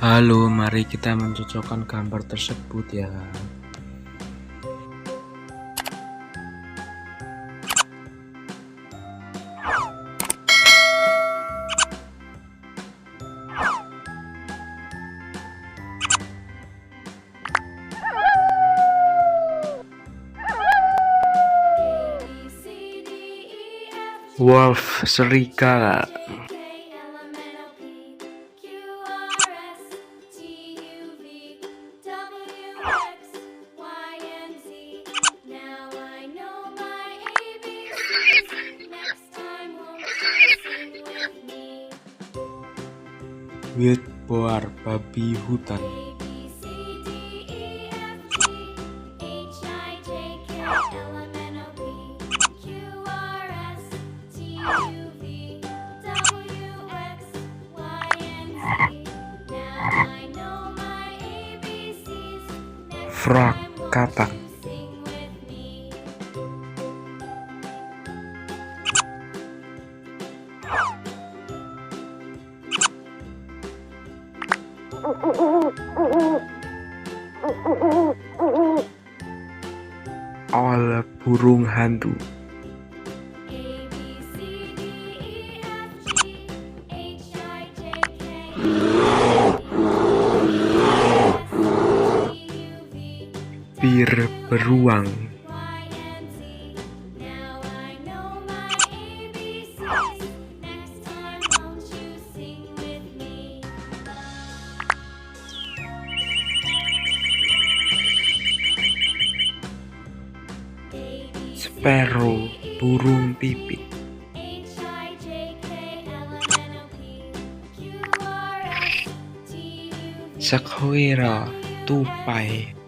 Halo, mari kita mencocokkan gambar tersebut ya. Wolf, serigala. Wild boar, babi hutan. Frog, katak. Owl, burung hantu. Bir beruang. Sparrow, burung pipit. Sequoia, tupai.